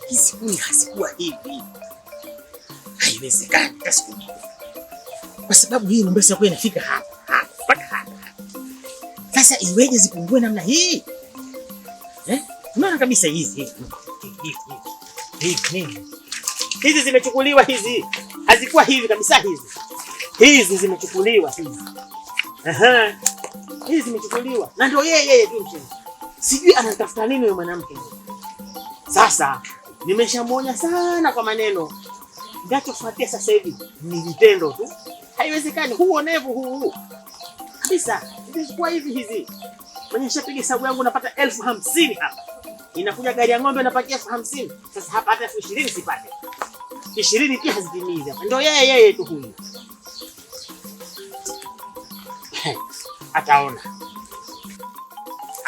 hizi kuni hazikuwa hivi. Haiwezekani hata siku moja. Kwa sababu hii Mombasa yako inafika hapa mpaka hapa. Sasa iweje zipungue namna hii? Unaona kabisa hizi zimechukuliwa hizi. Hazikuwa hivi kabisa hizi. Hizi zimechukuliwa hizi. Hizi zimechukuliwa. Na ndio yeye tu mcheni. Sijui anatafuta nini yule mwanamke. Sasa nimeshamuonya sana kwa maneno. Ninachofuatia sasa hivi ni vitendo tu. Haiwezekani huonevu huu. Kabisa. Zilikuwa hivi hizi. Mwenye shapiga hesabu yangu napata 50,000 hapa. Inakuja gari ya ng'ombe napakia 50,000. Sasa hapa hata 20,000 sipate. 20 pia hazitimizi hapa. Ndio yeye tu huyu.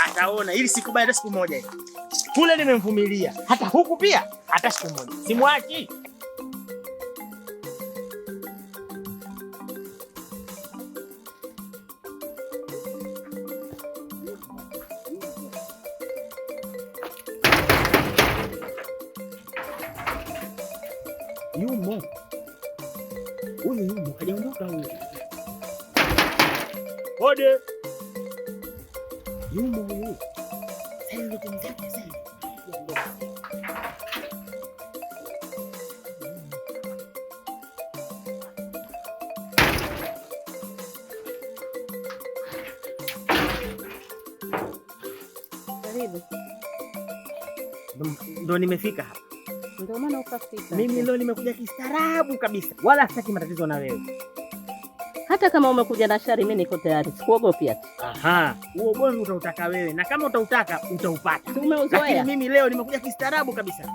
Ataona ili siku baada siku moja hivi. Kule nimemvumilia. Hata huku pia hata siku moja. Simwachi. Yumo. Huyu yumo hajaondoka huyu. Ode. Yumo huyu. Karibu. Ndo nimefika hapa. Ndio maana ukafika. Mimi leo nimekuja kistaarabu kabisa. Wala sitaki matatizo na wewe. Hata kama umekuja na shari mimi niko tayari. Sikuogopi ati. Huo ugomvi utautaka wewe na kama utautaka utaupata. Umeuzoea. Lakini mimi leo nimekuja kistaarabu kabisa.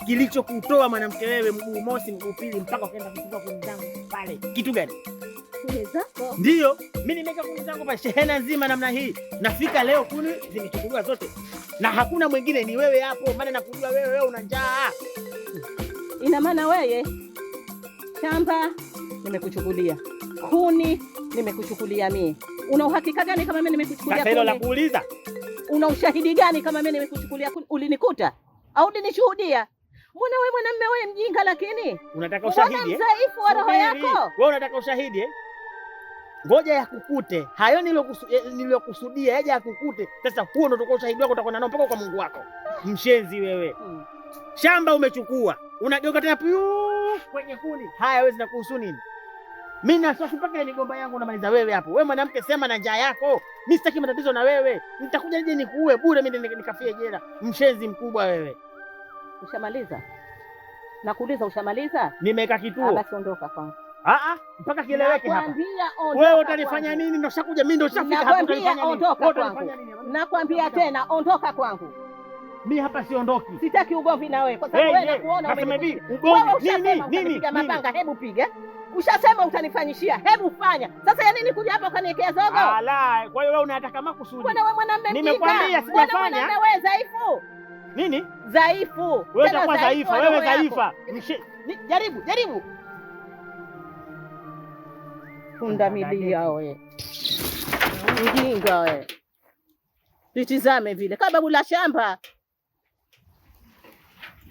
Kilichokutoa mwanamke wewe mguu mosi mguu pili mpaka ukaenda kuchukua kuni zangu pale. Kitu gani? Kuni zako? Ndio. Mimi nimeka kuni zangu pale shehena nzima namna hii. Nafika leo kuni zimechukuliwa zote. Na hakuna mwingine ni wewe hapo. Maana nakujua wewe una njaa. Ina maana wewe shamba nimekuchukulia. Kuni nimekuchukulia mimi. Una uhakika gani kama mimi nimekuchukulia kuni? Sasa hilo la kuuliza. Una ushahidi gani kama mimi nimekuchukulia kuni? Ulinikuta au ulinishuhudia? Mbona wewe mwanamume wewe mjinga lakini? Unataka ushahidi eh? Mzaifu wa roho yako. Wewe unataka ushahidi eh? Ngoja yakukute. Hayo nilokusudia yaje yakukute. Sasa huo ndio utakuwa ushahidi wako utakwenda nao mpaka kwa Mungu wako. Mshenzi wewe. Shamba umechukua. Unageuka tena kwenye kuni. Haya wewe zinakuhusu nini? Mimi na sasa mpaka migomba yangu unamaliza wewe hapo. Wewe mwanamke sema na njaa yako. Mimi sitaki matatizo na wewe. Nitakuja nije nikuue bure mimi nikafie jela. Mshenzi mkubwa wewe. Ushamaliza? Nakuuliza ushamaliza? Nimeweka kituo. Basi ondoka kwangu. Mpaka kieleweke hapa. Wewe utanifanya nini? Ndio shakuja mimi ndio shafika hapa utanifanya nini? Ondoka kwangu. Nakwambia tena ondoka kwangu. Mimi hapa siondoki. Sitaki ugomvi na wewe kwa sababu wewe nakuona umenipiga. Ugomvi nini? Mapanga hebu piga. Ushasema utanifanyishia. Hebu fanya. Sasa ya nini kuja hapa ukaniwekea zogo? Ala, kwa hiyo wewe unataka makusudi. Bwana wewe mwanamume mjinga. Nimekwambia sijafanya. Bwana wewe dhaifu. Nini? Dhaifu. Wewe utakuwa dhaifu, wewe dhaifa. Jaribu. Pundamilia wewe. Mjinga wewe. Litizame vile kama babu la shamba.